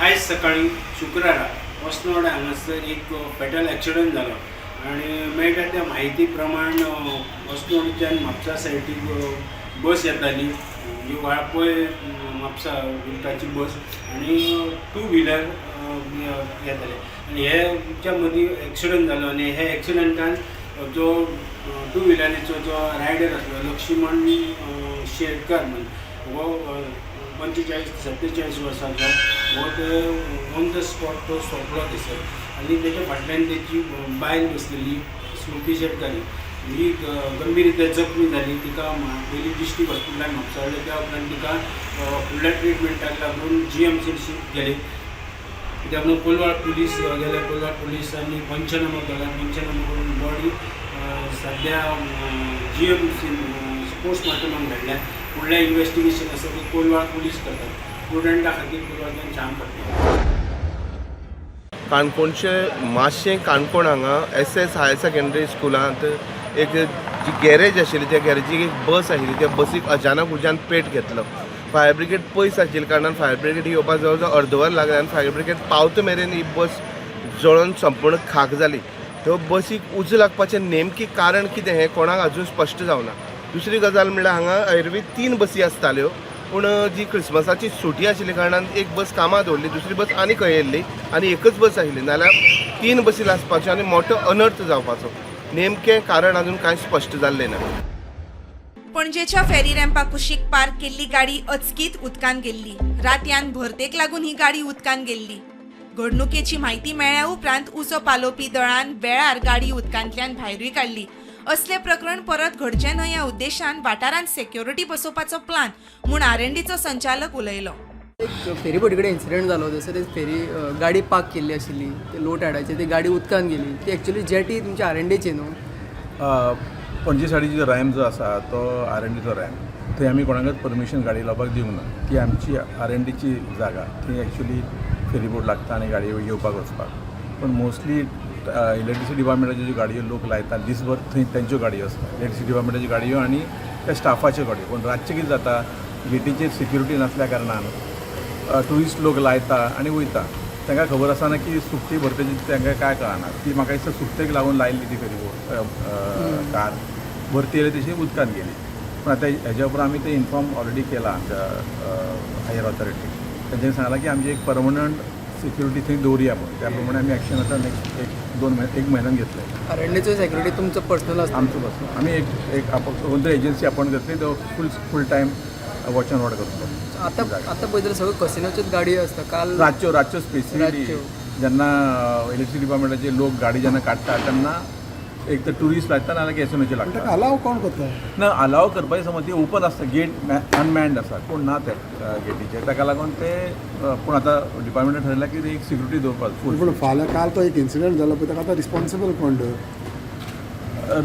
आयज सकाळी शुक्रारा वसनोड हांगासर एक फॅटल एक्सिडंट जालो आनी मेळटा त्या म्हायती प्रमाण वसनोडच्यान म्हापसा सायडीक बस येताली जी वाळपय म्हापसा उल्टाची बस आनी टू व्हिलर येताले आनी हेच्या मदीं एक्सिडंट जालो आनी हे एक्सिडंटान जो टू व्हिलरीचो जो रायडर आसलो लक्ष्मण शेटकर म्हणून हो 45-47 वर्सांचो हो ते ऑन द स्पॉट तो सोंपलो थंयसर आनी तेच्या फाटल्यान तेची बायल बसलेली स्मृती शेटकारी ही गंभीर जखमी जाली. तिका पयलीं डिस्ट्रिक्ट हॉस्पिटलान म्हापसा हाडलें. त्या उपरांत तिका फुडल्या ट्रिटमेंटाक लागून GMC शिफ्ट केली. कित्याक म्हणून कोलवाळ पुलीस गेले. कोलवाळ पुलिसांनी पंचनामा केला. पंचनामा करून बॉडी सद्या GMC पोस्टमॉर्टमाक धाडल्या. फुडलें इन्व्हेस्टिगेशन आसा तें कोलवाळ पुलीस करतात. स्टुडंटा खातीर कोलवाळच्यान काम करता. काणकोणचे मातशें काणकोण हांगा SS हायर सेकंडरी स्कुलांत एक जी गॅरेज आशिल्ली त्या गॅरेजीक एक बस आशिल्ली. त्या बसीक अचानक उज्यान पेट घेतलो. फायर ब्रिगेड पयस आशिल्ल्या कारणान फायर ब्रिगेड येवपाक जवळ जवळ अर्दवर लागलें आनी फायर ब्रिगेड पावता मेरेन ही बस जळोवन संपूर्ण खाक जाली. त्यो बसीक उज लागपाचें नेमकी कारण कितें हें कोणाक अजून स्पश्ट जावना. दुसरी गजाल म्हणल्यार हांगा एरवी 3 बसी आसताल्यो पूण जी क्रिसमसाची सुटी आशिल्ल्या कारणान एक बस कामां दवरली. दुसरी बस आनी खंय येयल्ली आनी एकच बस आशिल्ली. नाल्यार 3 बसी आसपाच्यो आनी मोठो अनर्थ जावपाचो. नेमकें कारण अजून कांय स्पश्ट जाल्लें ना. पणजेच्या फेरी रॅम्पा कुशीक पार्क केल्ली गाडी अचकीत उदकान गेल्ली. रातयान भरतेक लागून ही गाडी उदकान गेल्ली. घडणुकेची म्हायती मेळ्ळ्या उपरांत उजो पालोवपी दळान वेळार गाडी उदकांतल्यान भायरूय काडली. असले प्रकरण परत घडचे न्हय ह्या उद्देशान वाठारांत सेक्युरिटी बसोवपाचो प्लान म्हूण R&Dचो संचालक उलयलो. एक फेरी बोटी कडेन इन्सिडंट जालो. थंयसर फेरी गाडी पार्क केल्ली आशिल्ली. ते लोट हाडाचे ती गाडी उदकान गेली. ती एक्चुअली जेटी तुमची R&Dची न्हू. पणजे सायडीचो रॅम्प जो आसा तो R&Dचो रॅम्प. थंय आमी कोणाकच परमिशन गाडी लावपाक दिवंक ना. ती आमची R&Dची जागा. थंय एक्चुअली फेरी बोट लागता आनी गाडयो येवपाक वचपाक. पण मोस्टली इलेक्ट्रिसिटी डिपार्टमेंटाच्यो ज्यो गाडयो लोक लायतात दिसभर थंय तेंच्यो गाडयो आसता. इलेक्ट्रिसिटी डिपार्टमेंटाच्यो गाडयो आनी त्या स्टाफाच्यो गाडयो. पूण रातचें कितें जाता गेटीचेर सिक्युरिटी नासल्या कारणान ट्युरिस्ट लोक लायता आनी वयता. तांकां खबर आसना की सुकती भरतेची तांकां काय कळना. ती म्हाका दिसता सुकतेक लागून लायल्ली ती फेरी बोट कार भरती येयली तशी उदकान गेली. पूण आतां हेज्या उपरांत आमी ते इन्फॉर्म ऑलरेडी केला आमच्या हायर ऑथॉरिटीक. तेंच्यांनी सांगलां की आमची एक परमनंट सिक्युरिटी थंय दवरया म्हणून. त्या प्रमाणे आमी एक्शन आतां नेक्स्ट 1 म्हयन्यान घेतले. R&Dचो सेक्युरिटी तुमचो पर्सनल आसता. आमचो बस आमी एक कोणतरी एजन्सी अपॉयंट करतली. तो full time watch and ward करतलो. आतां पळय जाल्यार सगळ्यो कसिनोच्योच गाडयो आसता. काल रातच्यो स्पेसिफिकली जेन्ना इलेक्ट्रिसिटी डिपार्टमेंटाचे लोक गाडी जेन्ना काडटा तेन्ना एक तर ट्युरिस्ट लागता नाजाल्यार कॅसिनोचे लागता. अलाव कोण करता? ना अलाव करपाची समज ती ओपन आसता. गेट अनमॅन्ड आसा. कोण ना ते गेटीचेर. ताका लागून ते पूण आतां डिपार्टमेंटान ठरयला की एक सिक्युरिटी दवरपाक फूल. पूण फाल्यां काल तो एक इन्सिडंट जालो पळय ताका आतां रिस्पॉन्सिबल कोण?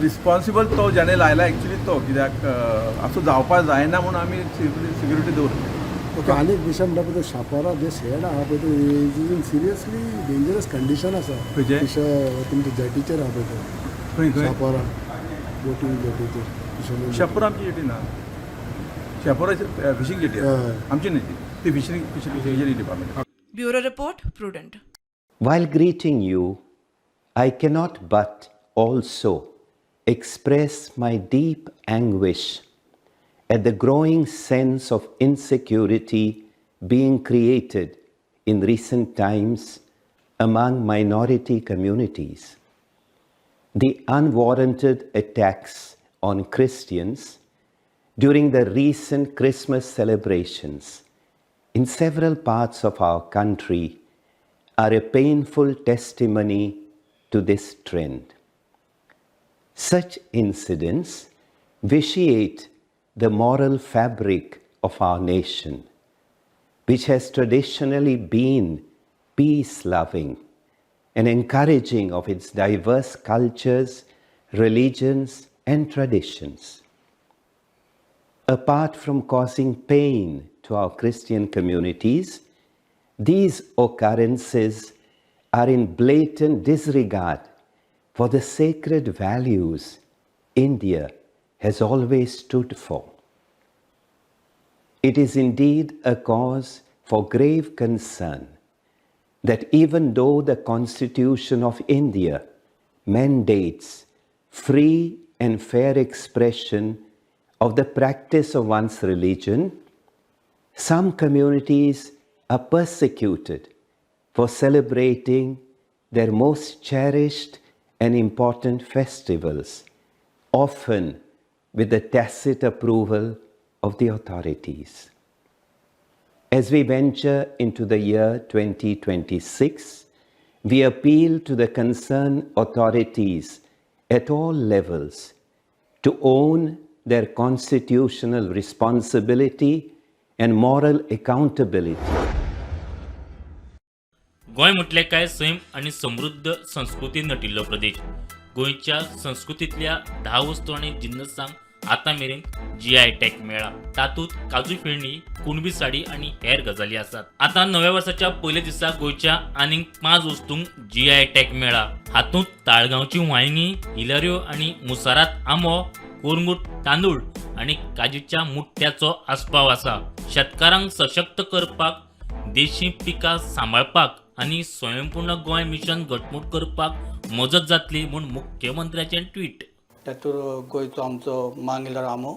रिस्पॉन्सिबल तो जेणे लायला एक्चुली तो. कित्याक असो जावपाक जायना म्हणून आमी सिक्युरिटी दवरली. ओके. आनी एक विशय म्हणटा पळय शापोरा जे शेड आहा पळय ते is in seriously dangerous condition आसा. खंयचे? तुमच्या जेटीचेर आहा पळय ते खंय शापोरा बोटीचेर. शापोरा आमची जेटी ना. शापोरा फिशींग जेटी आमची न्ही ती fishing jetty department. Bureau report prudent. While greeting you, I cannot but also express my deep anguish at the growing sense of insecurity being created in recent times among minority communities. The unwarranted attacks on Christians during the recent Christmas celebrations in several parts of our country are a painful testimony to this trend. Such incidents vitiate the moral fabric of our nation, which has traditionally been peace-loving and encouraging of its diverse cultures, religions, and traditions. Apart from causing pain to our Christian communities, these occurrences are in blatant disregard for the sacred values India has always stood for. It is indeed a cause for grave concern that even though the Constitution of India mandates free and fair expression of the practice of one's religion, some communities are persecuted for celebrating their most cherished and important festivals, often with the tacit approval of the authorities. As we venture into the year 2026, we appeal to the concerned authorities at all levels to own their constitutional responsibility and moral accountability. Goa म्हटले काय Sam आणि समृद्ध संस्कृती नटिल्लो प्रदेश. गोंयच्या संस्कृतींतल्या 10 वस्तू आणि जिन्नसांक आतां मेरेन GI टॅग मेळ्ळा. तातूंत काजू फेणी, कुणबी साडी आणि हेर गजाली आसात. आतां नव्या वर्साच्या पयल्या दिसा गोंयच्या आनीक 5 वस्तूंक GI टॅग मेळ्ळा. हातूंत ताळगांवची वांयगी, हिलाऱ्यो आणि मुसारात आंबो, कोरगूट तांदूळ आणि काजीच्या मुठ्याचो आस्पाव आसा. शेतकारांक सशक्त करपाक, देशी पिकां सांबाळपाक आणि स्वयंपूर्ण गोंय मिशन घटमूट करपाक मजत जातली म्हूण मुख्यमंत्र्याचें ट्वीट. तातूंत गोंयचो आमचो मांगिलार आंबो,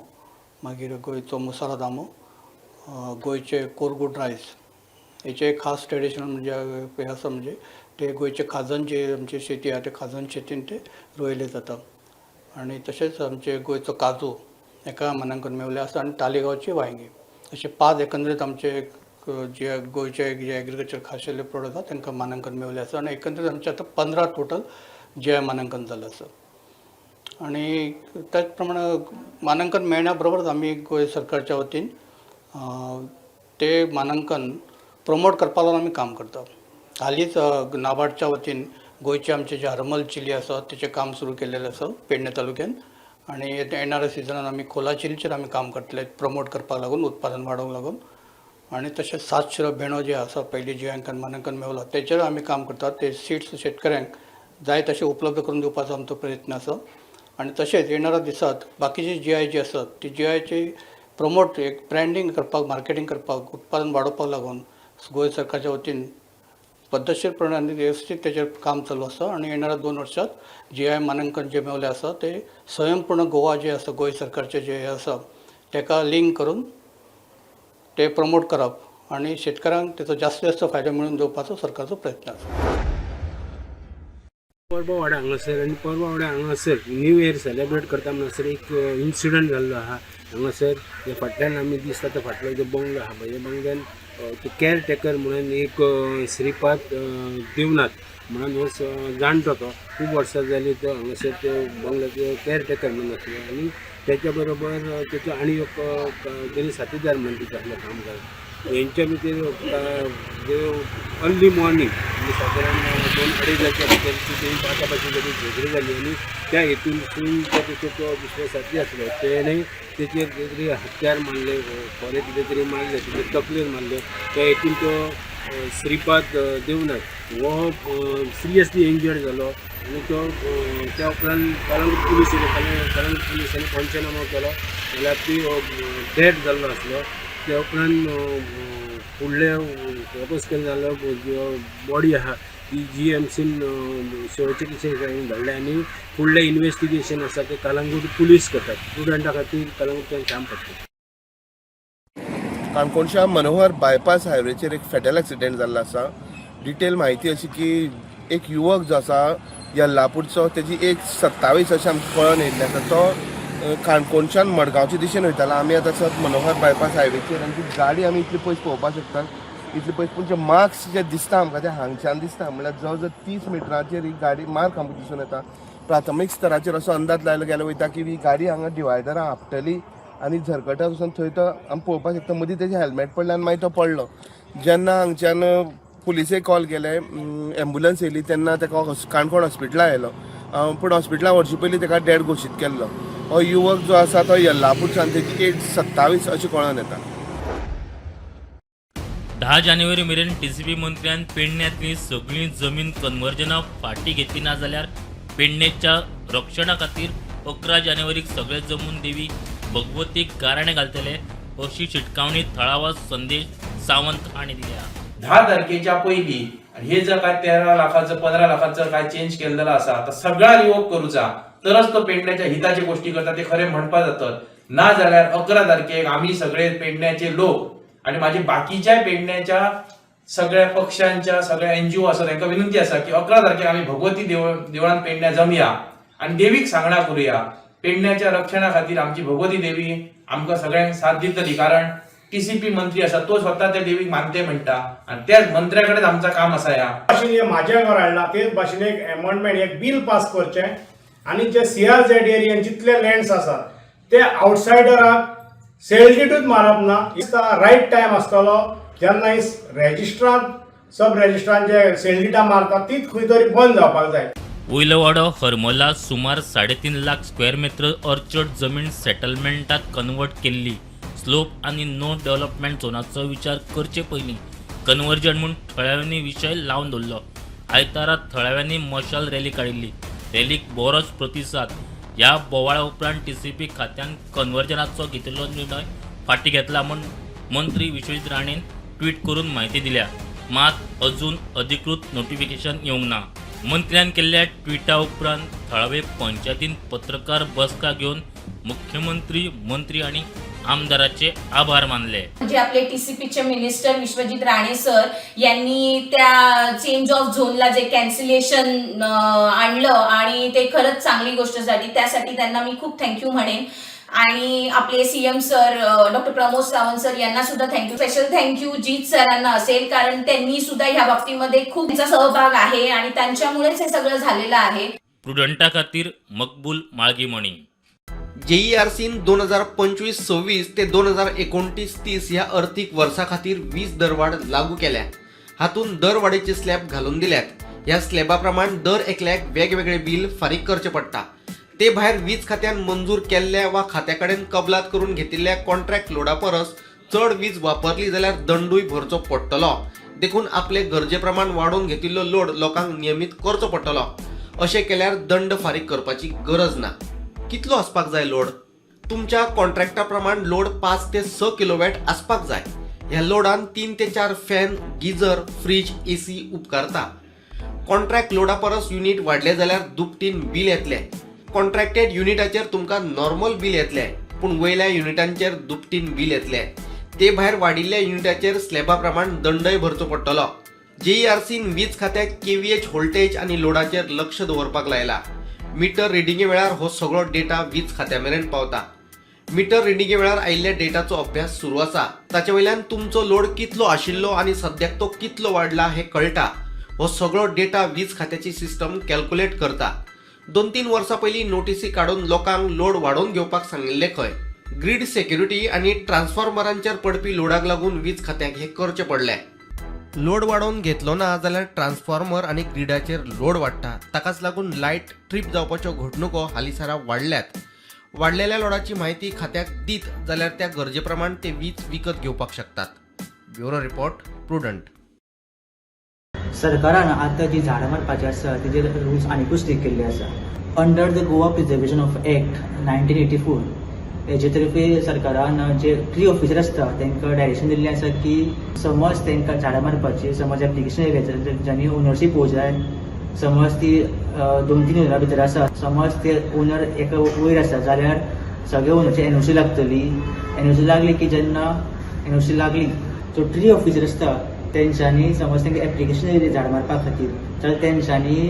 मागीर गोंयचो मुसाराद आंबो, गोंयचे कोरगूट रायस, हेचे खास ट्रेडिशनल म्हणजे हे आसा म्हणजे ते गोंयचे खाजन जे आमची शेती आहा ते खाजन शेतीन ते रोयले जाता. आनी तशेंच आमचे गोंयचो काजू हेका मानांकन मेवलें आसा आनी तालिगांवची वांयगी. अशे 5 एकंदरीत आमचे जे गोंयचे जे एग्रीकल्चर खाशेले प्रोडक्ट आसा तांकां मानांकन मेवलें आसा आनी एकंदरीत आमचे आतां 15 टोटल GI मानांकन जालें आसा. आणि त्याच प्रमाणे मानांकन मेळण्या बरोबरच आमी गोंय सरकारच्या वतीन ते मानांकन प्रमोट करपा लागून आमी काम करता. हालींच नाबार्डच्या वतीन गोंयचे आमचे जे हरमल चिली आसा तेचें काम सुरू केलेलें आसा पेडणे तालुक्यान. आनी येणाऱ्या सिजनान आमी खोला चिलीचेर आमी काम करतले प्रमोट करपाक लागून, उत्पादन वाडोवंक लागून. आनी तशेंच 7 शिरो भेणो जे आसा पयलीं GI मानांकन मेवला तेचेर आमी काम करतात. ते सीड्स शेतकऱ्यांक जाय तशें उपलब्ध करून दिवपाचो आमचो प्रयत्न आसा. आणि तसेच येणाऱ्या दिसात बाकीचे GI जी आसात ती GIची प्रमोट एक ब्रँडिंग करपाक, मार्केटिंग करपाक, उत्पादन वाडोवपाक लागून गोंय सरकारच्या वतीन पद्धतशीरपणान आनी वेवस्थीत तेचेर काम चालू आसा. आनी येणाऱ्या 2 वर्सात GI मानांकन जे मेवलें आसा ते स्वयंपूर्ण गोवा जे आसा गोंय सरकारचे जे हे आसा तेका लिंक करून ते प्रमोट करप आनी शेतकऱ्यांक तेचो जास्तीत जास्त फायदो मेळून दिवपाचो सरकारचो प्रयत्न आसा. परबावाडा हांगासर आनी परबावाडा हांगासर न्यू इयर सेलेब्रेट करता म्हणसर एक इन्सिडंट जाल्लो आहा. हांगासर जे फाटल्यान आमी दिसता तो फाटलो जो बंगलो आहा पळय बंगल्यान तो केअर टेकर म्हणून एक श्रीपाद देवनाथ म्हणून हो जाणटो तो खूब वर्सां जाली तो हांगासर त्यो बंगल्याचो केअर टेकर म्हणून आसलो. आनी त्याच्या बरोबर तेचो आनी एक तेणी साथीदार म्हणून तिथे आपलें काम करता. हेंच्या भितर अर्ली मॉर्निंग म्हणजे सादारण 2-2:30 भितर तेणी 5 कडेन झगडी जाली आनी त्या हेतून तेचो तो दुसरो साथी आसलो तेणें तेचेर कितें तरी हत्यार मारले, खोरें कितें तरी मारलें, तेचेर तकलेर मारले. त्या हेतून तो श्रीपाद देवनाथ हो सिरियसली इंजर्ड जालो आनी तो त्या उपरांत कलंगूट पुलिसांनी पंचनामा केलो जाल्यार ती डेथ जाल्लो आसलो. त्या उपरांत फुडले फोकस केलो जालो बॉडी आहा ती GMCन शेवटचे कितें धाडले आनी फुडलें इन्वेस्टिगेशन आसा तें कलंगूट पुलीस करतात. स्टुडंटा खातीर कलंगूटच्यान काम करतात. काणकोणच्या मनोहर बायपास हायवेचेर एक फॅटल एक्सिडेंट जाल्लो आसा. डिटेल म्हायती अशी की एक युवक जो आसा यल्लापूरचो तेजी एज 27 अशें आमकां कळून येयल्लें आसा. तो काणकोणच्यान मडगांवचे दिशेन वयतालो. आमी आतां सत मनोहर बायपास हायवेचेर आनी ती गाडी आमी इतली पयस पळोवपाक शकतात. इतले पयस पूण मार्क्स जे दिसता आमकां ते हांगच्यान दिसता म्हळ्यार जवळ जवळ 30 मिटराचेर ही गाडी मार्क आमकां दिसून येता. प्राथमीक स्तराचेर असो अंदाज लायलो गेलो वयता की ही गाडी हांगा डिवायडरां आपटली आनी झरकटा वचून थंय तो आमी पळोवपाक शकता. मदीं तेजें हेल्मेट पडलें आनी मागीर तो पडलो. जेन्ना हांगच्यान पुलिसेक कॉल केले, एम्बुलन्स येयली तेन्ना ताका काणकोण हॉस्पिटलांत आयलो. पूण हॉस्पिटलांत व्हरचे पयलीं ताका डेड घोशीत केल्लो. हो युवक जो आसा तो यल्लापूरच्यान तेजी एज 27 अशी कळून येता. 10 जानेवारी मेरेन TCP मंत्र्यान पेडण्यांतली सगळी जमीन कन्वर्जना फाटी घेतली ना जाल्यार पेडणेच्या रक्षणा खातीर 11 जानेवारीक सगळे जमून देवी भगवतीक गाराणें घालतले अशी शिटकावणी थळावा संदेश सावंत हांणी दिल्या. 10 तारखेच्या पयलीं हे जर काय 13 लाखाचं 15 लाखाचं काय चेंज केलेलं असा तर सगळा रिवोक करूचा तरच तो पेडण्याच्या हिताची गोष्टी करता ते खरे म्हणपा जातात. ना जाल्यार 11 तारखेक आम्ही सगळे पेडण्याचे लोक आणि माझे बाकीच्या पेडण्याच्या सगळ्या पक्षांच्या सगळ्या NGO आसा त्यांना विनंती असा की 11 तारखेक आम्ही भगवती देवळान पेडण्या जमया आणि देवीक सांगणा करूया. पेडण्याच्या रक्षणा खातीर आमची भगवती देवी आमकां सगळ्यांक साथ दितली, कारण TCP मंत्री असा तो स्वतः त्या देवीक मानते म्हणटा आणि त्याच मंत्र्याकडेच आमचा काम असा या भाशेन माझ्या घर हाडला तेच भाशेन एक अमेंडमेंट एक बिल पास करचें आणि जे CRZ एरियन जितले लँड्स आसात ते आउटसायडराक सेलडीटूच मारप ना. रायट टायम आसतलो जेन्ना रेजिस्ट्रान सब रेजिस्ट्रान जे सेलडीटा मारतात तीच खंय तरी बंद जावपाक जाय. वयलवाडो हरमला सुमार 3.5 लाख स्क्वेअर मीटर ऑर्चर्ड जमीन सेटलमेंटात कन्वर्ट केल्ली. स्लोप आणि नो डेव्हलपमेंट झोनाचो विचार करचे पयलीं कन्वर्जन म्हूण थळाव्यांनी विशय लावन दवरलो. आयतारा थळाव्यांनी मशाल रॅली काडिल्ली. रॅलीक बरोच प्रतिसाद. ह्या बोवाळा उपरांत TCP खात्यान कन्वर्जनाचो घेतिल्लो निर्णय फाटीं घेतला म्हूण मंत्री विश्वजीत राणेन ट्वीट करून म्हायती दिल्या. मात अजून अधिकृत नोटिफिकेशन येवंक ना. मंत्र्यान केल्ल्या ट्विटा उपरांत थळावे पंचायतीन पत्रकार बसका घेवन मुख्यमंत्री मंत्री आणि आमदाराचे आभार मानले. म्हणजे आपले TCPचे मिनिस्टर विश्वजीत राणे सर यांनी त्या चेंज ऑफ झोनला जे कॅन्सलेशन आणलं आणि ते खरंच चांगली गोष्ट झाली. त्यासाठी त्यांना मी खूप थँक्यू म्हणेन. आणि आपले CM sir doctor Pramod Sawant sir यांना सुद्धा थँक्यू. स्पेशल थँक्यू जीत सरांना असेल, कारण त्यांनी सुद्धा ह्या बाबतीमध्ये खूप त्यांचा सहभाग आहे आणि त्यांच्यामुळेच हे सगळं झालेलं आहे. प्रुडंटा खातीर मकबूल माळगीमणी. JERCन 2025-26 ते 2029-30 ह्या अर्थीक वर्सा खातीर वीज दरवाड लागू केल्या. हातून दरवाडीचे स्लॅब घालून दिल्यात. ह्या स्लॅबा प्रमाण दर एकल्याक वेगवेगळे बिल फारीक करचे पडटा. ते भायर वीज खात्यान मंजूर केल्ल्या वा खात्या कडेन कबलात करून घेतिल्ल्या कॉन्ट्रॅक्ट लोडा परस चड वीज वापरली जाल्यार दंडूय भरचो पडटलो. देखून आपले गरजे प्रमाण वाडोवन घेतिल्लो लोड लोकांक नियमीत करचो पडटलो. अशें केल्यार दंड फारीक करपाची गरज ना. कितलो आसपाक जाय लोड? तुमच्या कॉन्ट्रॅक्टा प्रमाण लोड 5 ते 6 किलोवॅट आसपाक जाय. ह्या लोडान 3 ते 4 फॅन, गिजर, फ्रीज, AC उपकारता. कॉन्ट्रॅक्ट लोडा परस युनिट वाडले जाल्यार दुपटीन बील येतले. कॉन्ट्रॅक्टेड युनिटाचेर तुमकां नॉर्मल बील येतले, पूण वयल्या युनिटांचेर दुपटीन बील येतले. ते भायर वाडिल्ल्या युनिटाचेर स्लॅबा प्रमाण दंडय भरचो पडटलो. JERCन वीज खात्याक KVH व्होल्टेज आनी लोडाचेर लक्ष दवरपाक लायला. मीटर रिडिंगे वेळार हो सगळो डेटा वीज खात्या मेरेन पावता. मीटर रिडिंगे वेळार आयिल्ल्या डेटाचो अभ्यास सुरू आसा. ताचे वयल्यान तुमचो लोड कितलो आशिल्लो आनी सद्याक तो कितलो वाडला हें कळटा. हो सगळो डेटा वीज खात्याची सिस्टम कॅल्क्युलेट करता. 2-3 वर्सां पयलीं नोटीसी काडून लोकांक लोड वाडोवन घेवपाक सांगिल्ले खंय. ग्रीड सेक्युरिटी आनी ट्रान्सफॉर्मरांचेर पडपी लोडाक लागून वीज खात्याक हें करचें पडलें. लोड वाडोवन घेतलो ना जाल्यार ट्रान्सफॉर्मर आनी ग्रिडाचेर लोड वाडटा. ताकाच लागून लायट ट्रीप जावपाच्यो घडणुको हालींसरा वाडल्यात. वाडलेल्या लोडाची म्हायती खात्याक दीत जाल्यार त्या गरजे प्रमाण ते वीज विकत घेवपाक शकतात. Bureau report, prudent. सरकारान आतां जी झाडां मारपाची आसा तेजेर रुल्स आनीकूय स्ट्रिक्ट केल्ले आसा. Under the Goa preservation of act 1984 हेजे तर्फे सरकारान जे ट्री ऑफिसर आसता तांकां डायरेक्शन दिल्लें आसा की समज तांकां झाडां मारपाची समज एप्लिकेशन येयलें जांणी ओनरशीप पळोवंक जाय. समज ती 2-3 ओनरा भितर आसा, समज ते ओनर एका वयर आसा जाल्यार सगळे ओनरची NOC लागतली. NOC लागली की जेन्ना NOC लागली जो ट्री ऑफिसर आसता तेंच्यांनी समज तांकां एप्लिकेशन येयलें झाड मारपा खातीर जाल्यार तेंच्यांनी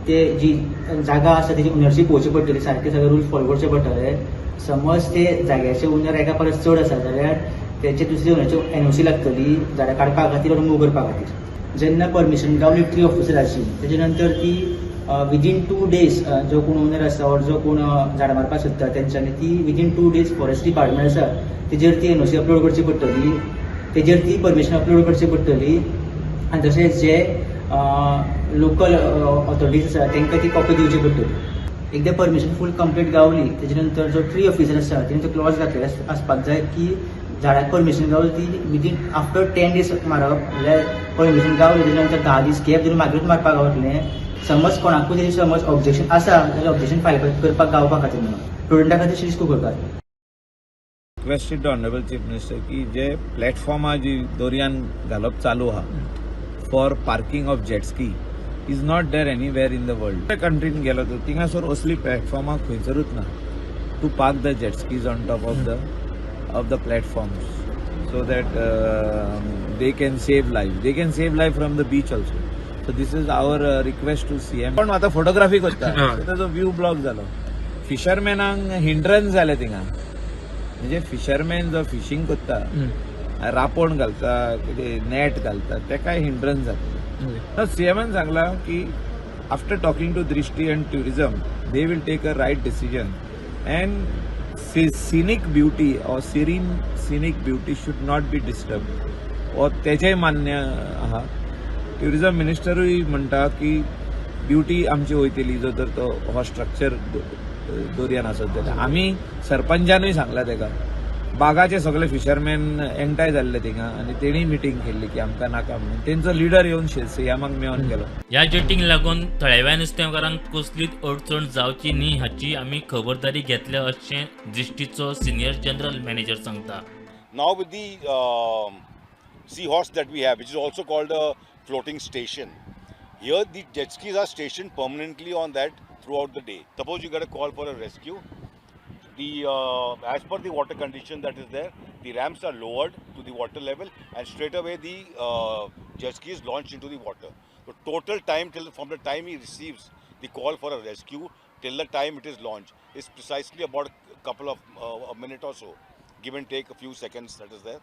ते जी जागा आसा तेजी ओनरशीप पळोवची पडटली. सारके सगळे रूल फॉलो करचे पडटले. समज ते जाग्याचे ओनर एका परस चड आसा जाल्यार तेचे दुसरे ओनराची NOC लागतली झाडां काडपा खातीर वा रिमूव करपा खातीर. जेन्ना परमिशन गावली ट्री ऑफिसराची तेजे नंतर ती विदीन 2 days जो कोण ओनर आसा और जो कोण झाडां मारपाक सोदता तेंच्यांनी ती विदीन 2 days फॉरेस्ट डिपार्टमेंट आसा तेजेर ती NOC अपलोड करची पडटली. तेजेर ती परमिशन अपलोड करची पडटली. आनी तशेंच जे लोकल ऑथॉरिटीज आसा तांकां ती कॉपी दिवची पडटली. एकदा परमिशन फूल कंप्लीट गावली तेजे नंतर जो ट्री ऑफिसर आसा तेणे तो क्लॉज घातलेलो आसपाक जाय की झाडाक परमिशन गावली ती विदीन आफ्टर 10 days मारप. जाल्यार परमिशन गावली तेजे नंतर 10 दीस गॅप दिवन मागीरूच मारपाक गावतलें. समज कोणाकूय तेजी समज ऑब्जेक्शन आसा जाल्यार ऑब्जेक्शन फायल करपाक गावपा खातीर म्हणून स्टुडंटा खातीर शिरीष खूब करतात. Requested the honourable chief minister की जे प्लॅटफॉर्मां जी दर्यान घालप चालू आहा for parking of jet ski is not there anywhere in the world. कंट्रीन गेलो तो थिंगासोर असली प्लॅटफॉर्माक खंयसरूच ना to park the jet skis on top of the platforms so that they can save lives. They can save life from the beach also. So this is our request to CM. पण आता photography करता ताजो view block जालो. फिशरमॅनांक hindrance जाले थिंगा. म्हणजे fisherman जो fishing करता रापण घालता नेट घालता तेका हिंड्रन्स जाता. सीएमान सांगला की after talking to Drishti and tourism they will take a right decision and scenic beauty or serene scenic beauty should not be disturbed. और तेजेय मान्य आहा. टुरिझम मिनिस्टरूय म्हणटा की ब्युटी आमची वयतली जो तर तो हो स्ट्रक्चर दर्यान आसत जाल्यार. आमी सरपंचानूय सांगला तेका. बागाचे सगळे फिशरमॅन एकठांय जाल्ले थिंगा आनी तेणी मिटींग केल्ली की आमकां नाका म्हणून. तेंचो लिडर येवन सियामाक मेळोन गेलो. ह्या जेटींक लागून थळाव्या नुस्तेमारांक कसलीच अडचण जावची न्ही हाची आमी खबरदारी घेतल्या अशें दृश्टीचो सिनियर जनरल मॅनेजर सांगता. Now with the seahorse that we have, which is also called a floating station, here the jet skis are stationed permanently on that throughout the day. Suppose you get a call for a rescue, as per the water condition that is there, the ramps are lowered to the water level and straight away the jet ski is launched into the water. The total time from the time he receives the call for a rescue till the time it is launched is precisely about a couple of a minute or so, give and take a few seconds that is there.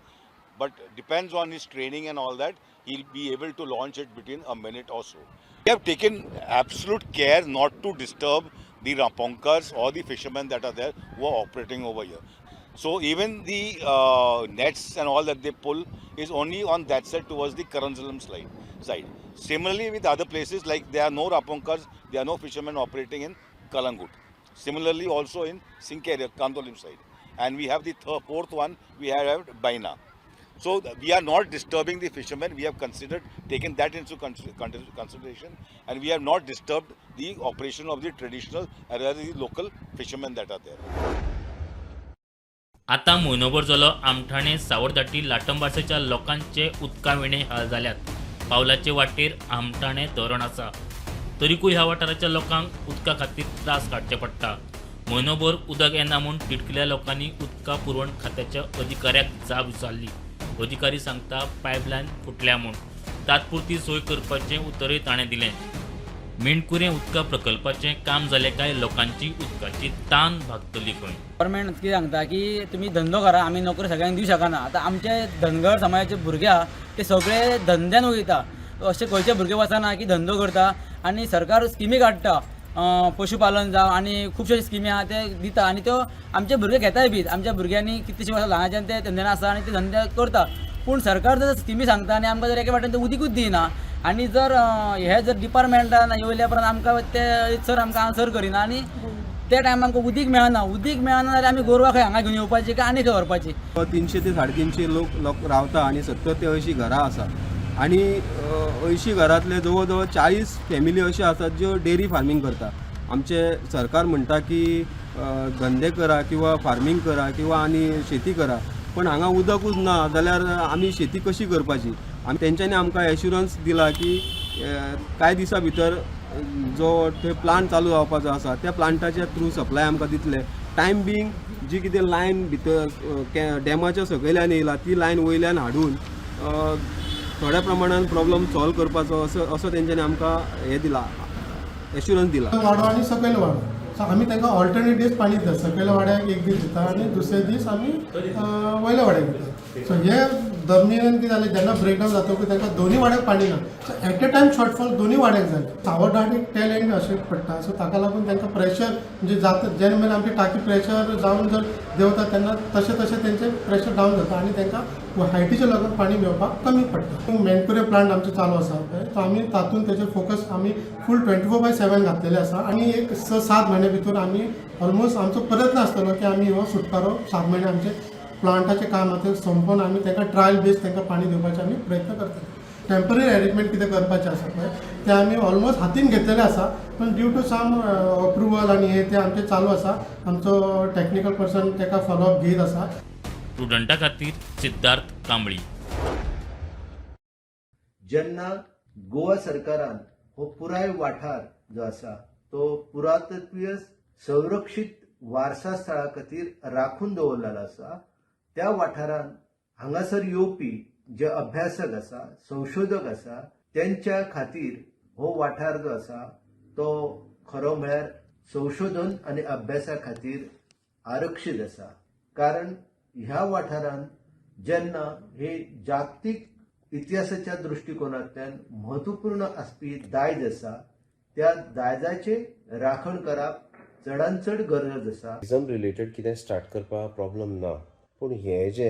But depends on his training and all that, he'll be able to launch it between a minute or so. We have taken absolute care not to disturb the raponkars or the fishermen that are there who are operating over here. So even the nets and all that they pull is only on that side towards the Karansalam side. Similarly with other places, like there are no raponkars, there are no fishermen operating in Kalangut. Similarly also in Sinkeria, Kandolim side. And we have the fourth one, we have Baina. So we are not disturbing the fishermen. We have taken that into consideration, and we have not disturbed the operation of the traditional as well as the local fishermen that are there. आता म्हयनोभर जालो आमठाणे सावरदाटी लाटंबासेच्या लोकांचे उदकाविणे हाल जाल्यात. पावलाचे वाटेर आमठाणे धरण आसा तरीकूय ह्या वाठाराच्या लोकांक उदका खातीर त्रास काडचे पडटा. म्हयनोभर उदक येना म्हूण तिडकल्या लोकांनी उदका पुरवण खात्याच्या अधिकाऱ्याक जाप विचारली. अधिकारी सांगता पायपलायन फुटल्या म्हूण तात्पुरती सोय करपाचें उतरय ताणें दिलें. मेंढकुरे उदका प्रकल्पाचें काम जालें काय लोकांची उदकाची तान भागतली खंय. गव्हर्मेंट कितें सांगता की तुमी धंदो करा, आमी नोकरी सगळ्यांक दिवं शकना. आतां आमचे धनगर समाजाचे भुरगे आहा ते सगळे धंद्यान वयता. अशे खंयचे भुरगे वचना की धंदो करता आनी सरकार स्किमी काडटा पशुपालन जावं आनी खुबश्यो स्किमी आहा ते दिता आनी त्यो आमचे भुरगे घेताय बी. आमच्या भुरग्यांनी कितलेशे वर्सां ल्हानाच्यान ते धंद्यान आसा आनी ते धंदे करता. पूण सरकार जर स्किमी सांगता आनी आमकां जर एके वाटेन ते उदीकूच दिना आनी जर हे जर डिपार्टमेंटान येयल्या उपरांत आमकां ते सर आमकां आन्सर करिना आनी ते टायमार आमकां उदीक मेळना जाल्यार आमी गोरवां खंय हांगा घेवन येवपाची काय आनी खंय व्हरपाची. 300 ते 350 लोक रावता आनी 70 ते 80 घरां आसा आनी 80 घरांतले जवळ जवळ 40 फॅमिली अशे आसात ज्यो डेअरी फार्मींग करता. आमचे सरकार म्हणटा की धंदे करा किंवा फार्मींग करा किंवा आनी शेती करा, पण हांगा उदकूच ना जाल्यार आमी शेती कशी करपाची. आनी तेंच्यांनी आमकां एश्युरन्स दिला की कांय दिसा भितर जो थंय प्लांट चालू जावपाचो आसा त्या प्लांटाच्या थ्रू सप्लाय आमकां दितले. टायम बींग जी कितें लायन भितर डॅमाच्या सकयल्यान येयला ती लायन वयल्यान हाडून थोड्या प्रमाणान प्रॉब्लम सॉल्व करपाचो असो तेंच्यांनी आमकां हें दिला, एश्युरन्स दिला. वाडो आनी सकयल वाडो, सो आमी तांकां ऑल्टरनेट दीस पाणी दिता. सकयल वाड्याक एक दीस दिता आनी दुसरे दीस आमी वयल्या वाड्याक दिता. सो हे दरम्यान कितें जालें जेन्ना ब्रेकडावन जातकूच तांकां दोनूय वाड्याक पाणी ना. So at a time shortfall दोनूय वाड्याक जाले. सावरदाटी टेल एंड अशें पडटा. सो ताका लागून तांकां प्रेशर म्हणजे जाता जेन्ना मेरेन आमची टाकी प्रेशर जावन जर देंवता तेन्ना तशें तशें तेंचें प्रेशर डावन जाता आनी तांकां हायटीच्या लोकांक पाणी मेळपाक कमी पडटा. मेनकुरे प्लांट आमचे चालू आसा पळय तो आमी तातूंत तेजेर फोकस आमी फूल 24/7 घातलेले आसा आनी एक 6-7 म्हयने भितर आमी ऑलमोस्ट आमचो प्रयत्न आसतलो की आमी हो सुटकारो 7 म्हयने आमचे प्लांटाचें काम आतां संपोवन आमी तांकां ट्रायल बेस तांकां पाणी दिवपाचें आमी प्रयत्न करतले. टेम्पररी अरेंजमेंट कितें करपाचें आसा पळय तें आमी ऑलमोस्ट हातीन घेतलेलें आसा, पण ड्यू टू सम अप्रुवल आनी हें तें आमचें चालू आसा. आमचो टेक्निकल पर्सन ताका फॉलोअप घेत आसा. स्टुडंटा खातीर सिद्धार्थ कांबळी. जेन्ना गोवा सरकारान हो पुराय वाठार जो आसा तो पुरातत्वीय संरक्षीत वारसा स्थळा खातीर राखून दवरलेलो आसा. त्या वाठारान हांगासर येवपी जे अभ्यासक आसा, संशोधक आसा, त्यांच्या खातीर हो वाठार जो आसा तो खरो म्हळ्यार संशोधन आनी अभ्यासा खातीर आरक्षीत आसा. कारण ह्या वाठारान जेन्ना हे जागतीक इतिहासाच्या दृश्टिकोनांतल्यान म्हत्वपूर्ण आसपी दायज आसा, त्या दायजाचे राखण करप चडांत चड गरज आसा. टुरिझम रिलेटेड कितें स्टार्ट करपाक प्रॉब्लम ना, पूण हे जे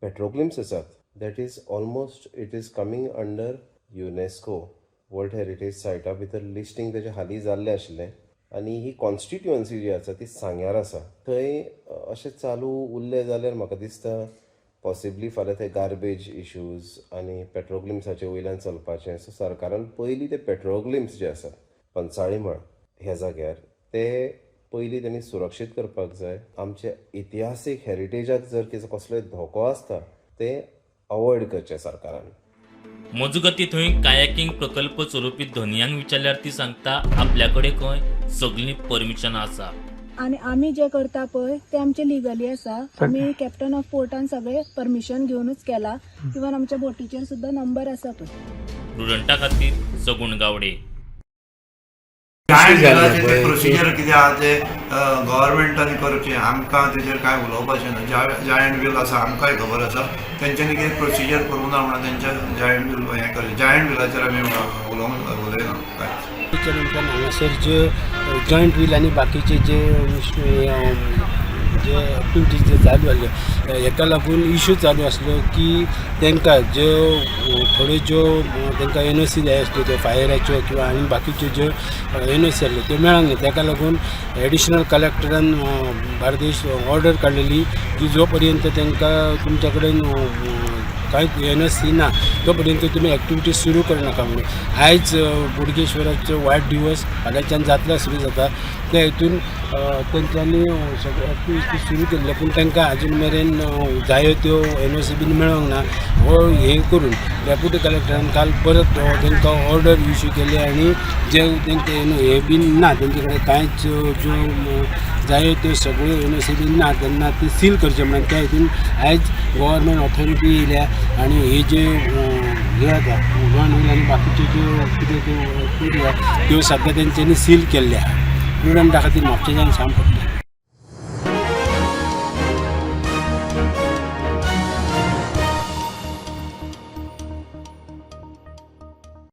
पेट्रोग्लिम्स आसात that is almost it is coming under UNESCO world heritage सायटा भितर लिस्टिंग तेजे हालीं जाल्लें आशिल्लें. आनी ही कॉन्स्टिट्युएन्सी जी आसा ती सांग्यार आसा. थंय अशें चालू उरलें जाल्यार म्हाका दिसता पॉसिबली फाल्यां ते गार्बेज इश्यूज आनी पेट्रोग्लिम्साचे वयल्यान चलपाचें. सो सरकारान पयलीं ते पेट्रोग्लिम्स जे आसात पंचाळी मळ ह्या जाग्यार ते पयलीं त्यांनी सुरक्षीत करपाक जाय. आमच्या इतिहासीक हेरिटेजाक जर कसलोय धोको आसता ते अवॉयड करचे सरकारान. मजगती थंय कायाकिंग प्रकल्प चलोवपी धनयांक विचारल्यार ती सांगता आपल्याकडे खंय सगळी परमिशन आसा. आणि आम्ही जे करता पळय ते आमचे लिगली आसा. आम्ही कॅप्टन ऑफ पोर्टान सगळे परमिशन घेऊनच केला. इवन आमच्या बोटीचेर सुद्धा नंबर आसा पळय. स्टुडंटा खातीर सगूण गावडे. जायंट विलाचे प्रोसिजर कितें आहा ते गव्हर्मेंटान करचें, आमकां तेजेर कांय उलोवपाचें ना. जायंट विल आसा आमकांय खबर आसा, तेंच्यांनी कितें प्रोसिजर करूं ना म्हणून तेंच्या जायंट विल हें करचें. जायंट विलाचेर आमी उलयना कांयच. त्याच्या नंतर हांगासर जे जॉयंट व्हील आणि बाकीचे जे ॲक्टिविटीज जे चालू आसले हेका लागून इश्यू चालू आसलो की तांकां ज्यो थोड्यो ज्यो तांकां NOC जाय आसल्यो त्यो फायराच्यो किंवा आनी बाकीच्यो ज्यो NOC आसल्यो त्यो मेळोंक ना. ताका लागून एडिशनल कलेक्टरान बार्देश ऑर्डर काडलेली की जो पर्यंत तांकां तुमच्या कडेन कांय NOC ना तो पर्यंत तुमी एक्टिविटी सुरू करनाका म्हणून. आयज बोडगेश्वराचो वाडदिवस फाल्यांच्यान जातलो सुरू जाता त्या हितून तेंच्यांनी सगळे एक्टिविटी सुरू केल्ले, पूण तांकां आजून मेरेन जायो त्यो NOC बीन मेळोंक ना. हो हें करून डेप्युटी कलेक्टरान काल परत तांकां ऑर्डर इश्यू केली आनी जे तांकां हे बीन ना तेंचे कडेन कांयच ज्यो जायो त्यो सगळ्यो NOC बीन ना तेन्ना ती सील करचे म्हणून त्या हितून आयज गव्हर्मेंट ऑथॉरिटी येयल्या आनी हे जे हे आसा गव्हर्मेंट आनी बाकीच्यो ज्यो कितें त्यो एक्टिविटी आसा त्यो सद्या तेंच्यांनी सील केल्ल्या. स्टुडंटा खातीर म्हापशेंच्यान सांग पडटा.